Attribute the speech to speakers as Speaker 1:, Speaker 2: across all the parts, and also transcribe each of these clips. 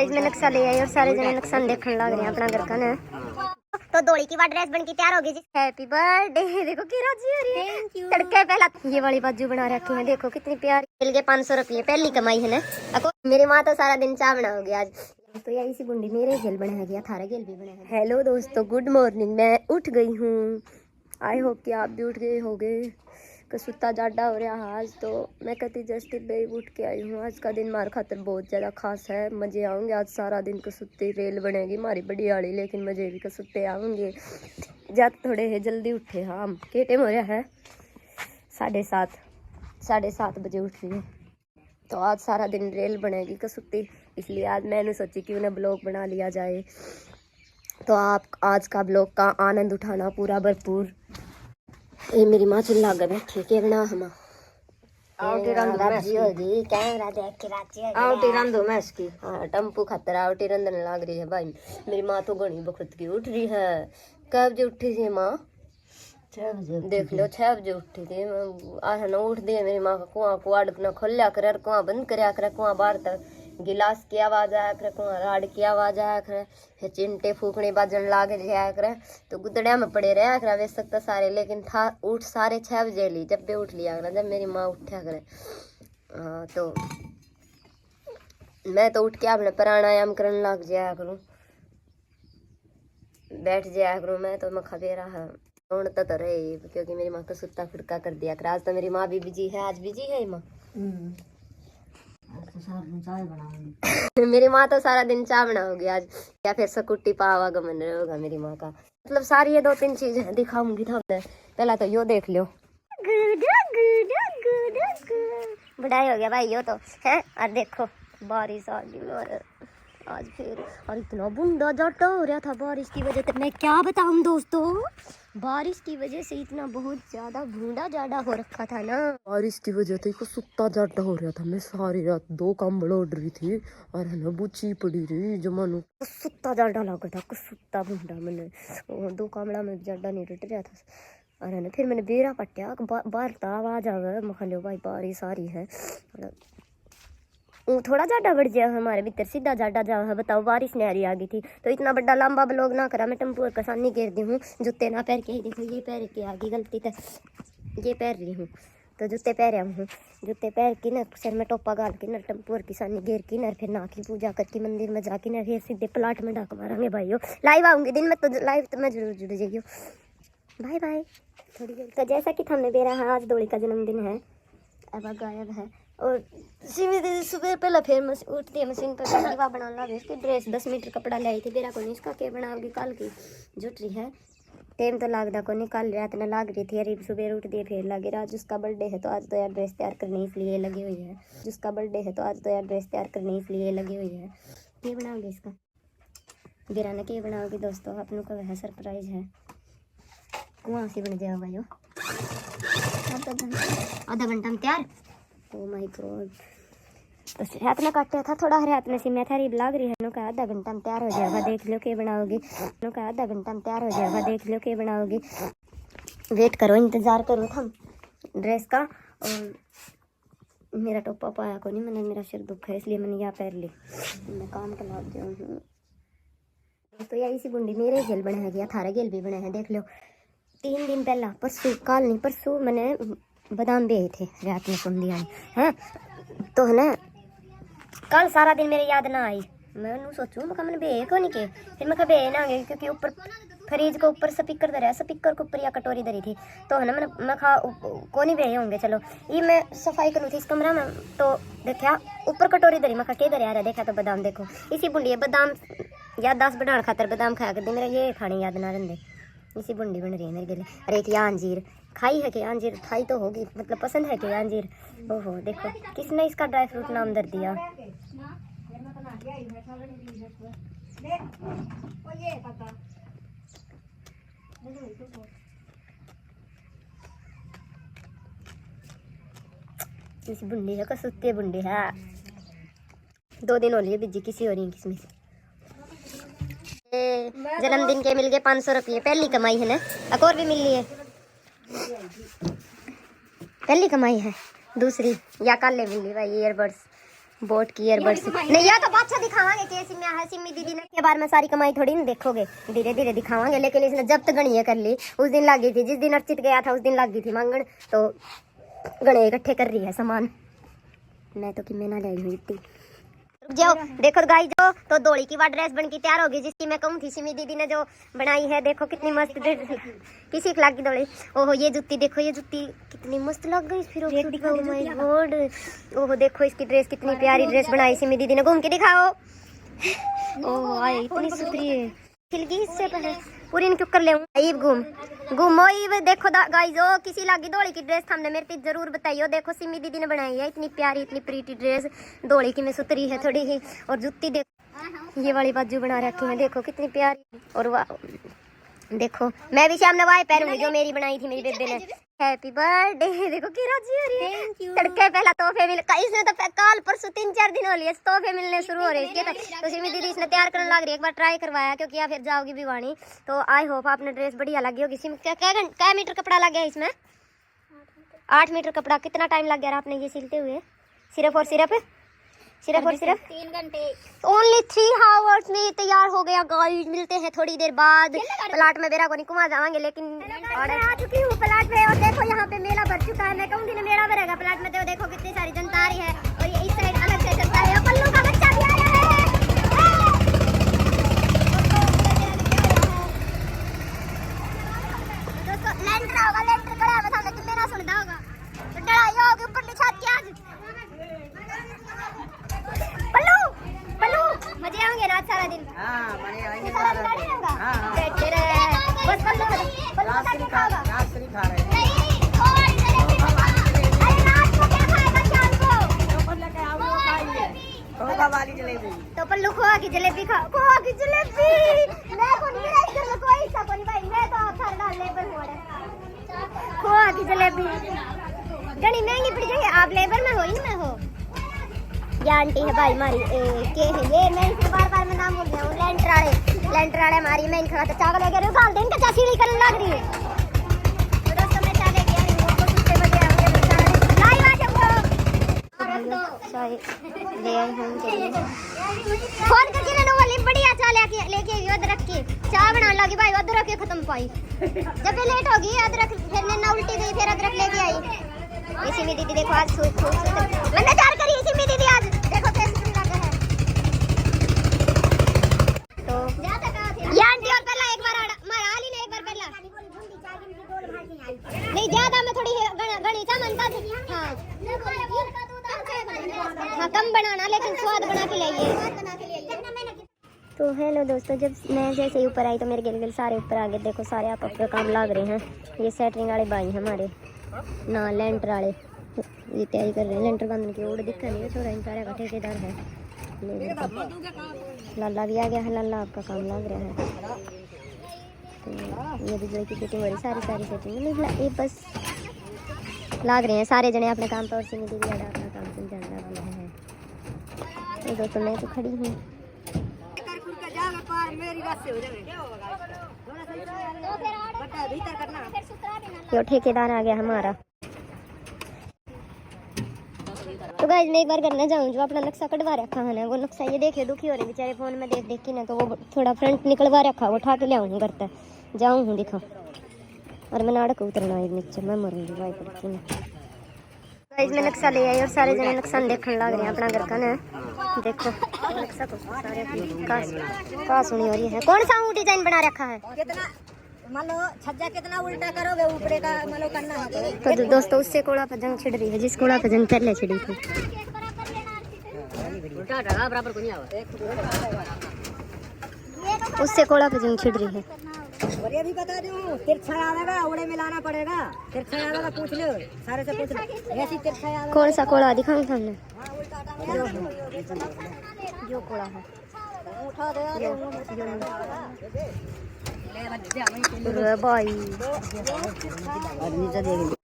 Speaker 1: इसमें नक्शा ले आई और सारे जने नक्शा देखने लग रहे हैं अपना घर का ना। तो दोली की ड्रेस बन के तैयार होगी जी। Happy birthday. देखो की राजी हो रही है। Thank you. तड़के पहला ये वाली बाजू बना रखी है, देखो कितनी प्यारी। मिल गए 500 रुपये, पहली कमाई है ना। मेरी माँ तो सारा दिन चाय बना होगी आज। तो यही सी बुंडी मेरे गेल बना गया, थारा गेल भी बना है। हेलो दोस्तों, गुड मॉर्निंग। मैं उठ गई हूँ, आई होप कि आप भी उठ गए होगे। कसुत्ता जाडा हो रहा आज, तो मैं कहती जस्ट बे उठ के आई हूँ। आज का दिन हमारे खातर बहुत ज़्यादा खास है, मज़े आऊँगे आज सारा दिन। कसुत्ती रेल बनेगी हमारी बड़ी आड़ी, लेकिन मज़े भी कसुत्ते आऊँगे। जब थोड़े है जल्दी उठे, हाँ के टाइम हो रहा है 7:30 बजे उठ रही है। तो आज सारा दिन रेल बनेगी कसुत्ती, इसलिए आज मैंने सोची कि उन्हें ब्लॉग बना लिया जाए। तो आप आज का ब्लॉग का आनंद उठाना पूरा भरपूर। ये मेरी माँ चिल्ला गए बैठी के बना हम आवटी राजी होगी, कैमरा देख के राजी होगी। आवटी रंधो मैं इसकी, हाँ टम्पू खातर आवटी रंधन लग रही है भाई। मेरी माँ तो घनी बखत की उठ रही है। कब बजे उठी थी माँ? 6 बजे। देख लो 6 बजे उठी थी। आज न उठ दी मेरी माँ का कुआं कुआड़ न खोलिया कर, कुआं बंद करया कर, कुआं बाहर तक गिलास की आवाज आया करे, कुआं राड की आवाज आया करे, फिर चिंटे फूकने बाजन लाग जाया करे। तो गुदड़िया में पड़े रहा करे वे सकता सारे, लेकिन था उठ सारे 6 बजे ली, जब भी उठ लिया करे, जब मेरी माँ उठा करे। तो मैं तो उठ के अपने प्राणायाम करने लग जाया करूँ, बैठ जाया करूँ। मैं तो मखा बेरा है तो रहे, क्योंकि मेरी माँ को सुत्ता फुटका कर दिया कर। आज तो मेरी माँ भी बिजी है, आज बिजी है माँ। चाय बनाऊंगी। मेरी माँ तो सारा दिन चाय बनाओगी आज, या फिर सकुट्टी पावा गमन होगा मेरी माँ का। मतलब सारी ये 2-3 चीजें दिखाऊंगी था। पहला तो यो देख लो, बढ़ाई हो गया भाई यो तो है। और देखो बारिश आ गई और आज फिर, और इतना बूंदा जाटा हो रहा था बारिश की वजह से। मैं क्या बताऊं दोस्तों, बारिश की वजह से इतना बहुत ज्यादा बूंदा जाडा हो रखा था ना। बारिश की वजह से सुत्ता जाडा हो रहा था। मैं सारी रात 2 कंबल ओढ़ रही थी और है ना बुची पड़ी रही जमानू। सुत्ता जाडा लग था, सुत्ता बूंदा मैंने 2 कमला में जाडा नहीं रट रहा था। और है ना फिर मैंने बेरा पट्टिया बाहर तो आवाज आ गया, मैं लो भाई बारिश आ रही है। थोड़ा जाडा बढ़ गया हमारे भीतर, सीधा जाडा जा है। बताओ बारिश नहीं आ गई थी तो इतना बड़ा लंबा ब्लॉग ना करा। मैं टेम्पो और कसानी गिर दी हूँ, जूते ना पैर के ही। देखो ये पैर के आ गई गलती तो ये पैर रही हूँ, तो जूते पैर हूँ। जूते पैर की न सर में टोपा गाल के न टेम्पो और किसानी गिर की न, फिर ना की पूजा करके मंदिर में जाके न, फिर सीधे प्लाट में डाक मारेंगे भाइयों। लाइव आऊँगी दिन में, तो लाइव तो मैं जरूर जुड़ जाइयो। बाय बाय थोड़ी देर। तो जैसा कि हमने बेरा है, आज दोली का जन्मदिन है, अब गायब है। और सिमी दीदी सुबह पहले फिर उठती है मशीन पर दीवा बनाना लगे। इसकी ड्रेस 10 मीटर कपड़ा लाई थी, बेरा को नहीं इसका के बनाओगी कल की जुट रही है। टाइम तो लगता को नहीं, कल रात में लाग रही थी। अरे सुबह उठ दी फिर लगे। आज उसका बर्थडे है तो आज तो यार ड्रेस तैयार करनी इसलिए लगी हुई है। जिसका बर्थडे है तो आज तो यार ड्रेस तैयार करनी इसलिए लगी हुई है। ये बनाओगे इसका बेरा ने के बनाओगी दोस्तों, अपनों को वह सरप्राइज है। कुआं से बन जाओगा यो आधा घंटा में तैयार। ओ माय गॉड, बस रात में काटा था थोड़ा, रात में सी मैं थारी लाग रही है। नो का आधा घंटा में तैयार हो जाएगा, देख लो के बनाओगे। नो का आधा घंटा में तैयार हो जाएगा, देख लो के बनाओगे। वेट करो, इंतजार करो थम ड्रेस का। और मेरा टोपा पाया को नहीं मैंने, मेरा सिर दुख है इसलिए मैंने यहाँ पैर ली। मैं काम कर लाती हूँ। तो यही सी बुंडी मेरे गेल बने हैं, थारा गेल भी बने हैं। देख लो 3 दिन पहला, परसों काल नहीं परसों मैंने बादाम भी थे रात में सुन लिया है। तो है ना कल सारा दिन मेरी याद ना आई। मैं सोचूं मैंने बे को नहीं के, फिर मैं बे ना गई क्योंकि ऊपर फ्रिज को ऊपर स्पीकर धरा, स्पीकर के ऊपर या कटोरी धरी थी। तो है ना मैं खा को नहीं बे होंगे। चलो ये मैं सफाई करूँ थी इस कमरा में, तो देखा ऊपर कटोरी धरी, मैं के धरे आ रहा। देखा तो बादाम, देखो इसी बुंडी है बादाम या 10 बनाने खातर बादाम खाया कर दे। मेरा ये खाने याद ना रहे, इसी बुंडी बन रही है मेरे लिए। अरे एक या अंजीर खाई है कि अंजीर खाई तो होगी, मतलब पसंद है कि अंजीर। ओहो देखो किसने इसका ड्राई फ्रूट नाम दर दिया। इस बुंडी है कसुत्ते बुंडी है। 2 दिन हो लिए बिजी किसी हो रही किसमें। जन्मदिन के मिल गए 500 रुपये, पहली कमाई है ना। एक और भी मिल रही है, पहली कमाई है। दूसरी या कल ले मिली भाई ईयरबड्स। बोट की ईयरबड्स नहीं, या तो बादशाह दिखावांगे कि सिमी है। सिमी दीदी ने के बार में सारी कमाई थोड़ी नहीं देखोगे, धीरे धीरे दिखावांगे। लेकिन इसने जब तक गणिया कर ली, उस दिन लगी थी, जिस दिन अर्चित गया था उस दिन लगी थी मांगण, तो गणे इकट्ठे कर रही है सामान। मैं तो कि मैं ना लाई हुई थी। जो देखो गाइस, जो तो दोली की वाट ड्रेस बन के तैयार होगी, जिसकी मैं कहूँ थी सिमी दीदी ने जो बनाई है। देखो कितनी मस्त ड्रेस, किसी खिला की दोली। ओहो ये जुत्ती देखो, ये जुत्ती कितनी मस्त लग गई फिर। ओह माय गॉड, ओहो देखो इसकी ड्रेस, कितनी प्यारी ड्रेस बनाई सिमी दीदी ने। घूम के दिखाओ। ओह आई इतनी सुथरी है, खिलगी इससे पहले पूरी क्यों कर ले घूम घूमो। देखो गाइस, ओ किसी लागी दोली की ड्रेस हमने मेरे को जरूर बताइयो। देखो सिमी दीदी ने बनाई है इतनी प्यारी, इतनी प्रीटी ड्रेस। दोली की में सुतरी है थोड़ी ही। और जुत्ती देखो, ये वाली बाजू बना रखी है, देखो कितनी प्यारी। और देखो मैं भी शाम नवाए पहनूंगी जो मेरी बनाई थी मेरी बेबे ने। Happy birthday. देखो की राजी हो रही है। तड़के पहला तोहफे मिले, इसने तो काल परसों 3-4 दिन हो लिए तोहफे मिलने शुरू हो रहे हैं। तो सिमी दीदी इसने तैयार करने लग रही है, एक बार ट्राई करवाया क्योंकि या फिर जाओगी भिवानी। तो आई होप आपने ड्रेस बढ़िया लगी होगी। सिम क्या मीटर कपड़ा लग गया इसमें? 8 मीटर कपड़ा। कितना टाइम लग गया आपने ये सिलते हुए? सिर्फ और सिर्फ 3 घंटे। ओनली 3 आवर्स में तैयार हो गया गाइस। मिलते हैं थोड़ी देर बाद। प्लाट में बेरा को नहीं घुमा जाएंगे, लेकिन आ चुकी हूँ प्लाट में। और देखो यहाँ पे मेला भर चुका है। मैं कहूँगी ना मेला भरेगा प्लाट में। तो देखो कितनी सारी जनता आ रही है। और ये इस साइड अलग से जनता है। पल्लू का बच्चा भी आया है। दोस्तों लेंटर होगा, लेंटर खड़ा है, बताओ कि मेरा सुनता होगा तो डराई होगी ऊपर निछात के। आज पल्लू मजे आएंगे ना सारा दिन? हां मजे आएंगे सारा दिन। हां बैठे रहे बस। पल्लू क्या खाएगा? रात्रि खा रहे हैं। नहीं अरे रात को क्या खाएगा? शाम को ऊपर लेके आओ, वो खाएंगे खोआ वाली जलेबी। तो पल्लू खोआ की जलेबी खा। खोआ की जलेबी मैं को नहीं राइट कर कोई सा कोई भाई। मैं तो हर डाल लेबर हो रहा। खोआ की जलेबी घनी महंगी पड़ जाएगी। आप लेबर में हो ही मैं हो या आंटी है भाई हमारी के है ये। मैं इनसे बार मैं नाम बोल रहा हूँ। लेंटर वाले हमारी। मैं इनका चावल वगैरह डाल दें, इनका चाची नहीं करने लग रही है। तो दोस्तों मैं चाय लेके आई हूँ, वो कुछ बजे आऊंगे। लाइव आ जाओ चाय ले आई हूँ के लिए। फोन करके ना वाली बढ़िया चाय लेके आई अदरक की चाय बनाने लगी भाई। अदरक के खत्म पाई जब लेट होगी अदरक, फिर ना उल्टी गई, फिर अदरक लेके आई। ये सिमी दीदी देखो आज खूबसूरत मैंने तैयार करी है। सिमी दीदी आज देखो कैसे सुंदर लगा है। तो ये आंटी और पहला एक बार मारा ली ना, एक बार पहला नहीं ज्यादा मैं थोड़ी गणी सा मनता थी। हाँ कम बनाना लेकिन स्वाद बना के लाइए। तो हेलो दोस्तों, जब मैं जैसे ही ऊपर आई तो मेरे गिल सारे ऊपर आ गए। देखो सारे आप अपना काम लग रहे हैं। ये सेटरिंग वाले भाई हमारे ना लेंटर वाले ये तैयारी कर रहे हैं। लेंटर बंद की ओर दिक्कत नहीं है, छोड़ा इन सारे का ठेकेदार है। लाला भी आ गया है। लाला आपका काम लग रहा है। तो ये बिजली की फिटिंग हो रही, सारी सेटिंग नहीं। ये बस लग रहे हैं सारे जने अपने काम पर। और सिमी दीदी अपना काम समझाना वाला है। तो दोस्तों मैं तो खड़ी हूँ। यो ठेकेदार आ गया हमारा। तो गाइस मैं एक बार करना चाहूँ जो अपना नक्शा कटवा रखा है ना, वो नक्शा ये देखे दुखी हो रहे बेचारे फोन में देख के ना। तो वो थोड़ा फ्रंट निकलवा रखा, वो उठा के ले आऊँ करता जाऊँ हूँ दिखा। और मैं नाड़क उतरना है नीचे, मैं मरूंगी भाई करती हूँ। गाइस मैं नक्शा ले आई और सारे जने नक्शा देखने लग रहे हैं अपना घर का ना। देखो नक्शा तो सारे का सुनी हो रही है। कौन सा डिजाइन बना रखा है? मान लो छज्जा कितना उल्टा करोगे ऊपरे का मान लो करना है। तो दोस्तों उससे कोड़ा पर जंग छिड़ रही है, जिस कोड़ा पर जंग पहले छिड़ी थी। उससे कोड़ा पर जंग छिड़ रही है।
Speaker 2: और ये भी बता दूं तिरछा आवेगा, उड़े मिलाना पड़ेगा। तिरछा आवेगा पूछ लो, सारे से पूछ लो ऐसी तिरछा आवेगा।
Speaker 1: कौन सा कोड़ा दिखाऊं सामने? जो कोड़ा है उठा दे भाई।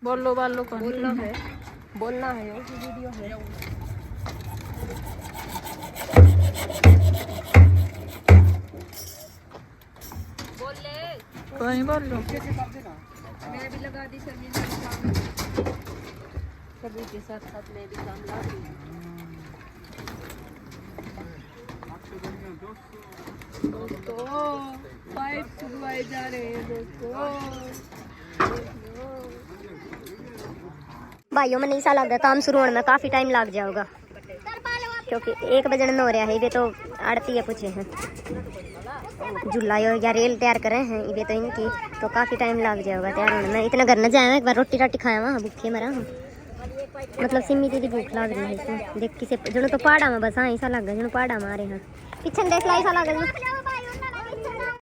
Speaker 2: बोलो बोलना है, बोलना है। वीडियो है कोई बोल लो। मैं भी लगा दी सभी के साथ मैं भी काम लगा दी।
Speaker 3: पाइप छुड़वाए जा रहे हैं दोस्तों।
Speaker 1: भाइयों में नहीं सा लग गया काम शुरू होने में काफ़ी टाइम लग जाएगा क्योंकि 1 बजे न हो रहा है। ये तो आड़ती है पूछे हैं झूला या रेल तैयार करे हैं ये तो इनकी, तो काफ़ी टाइम लग जाएगा तैयार होने में। इतना घर न जाए एक बार रोटी राटी खाया वहाँ भूखे मरा हूँ, मतलब सिमी दीदी भूख लग रही है इसमें। देख किसे जो तो पहाड़ा में बस हाँ ऐसा लग गया जो पहाड़ा में आ रहे हैं पीछे देख ला ऐसा लग रहा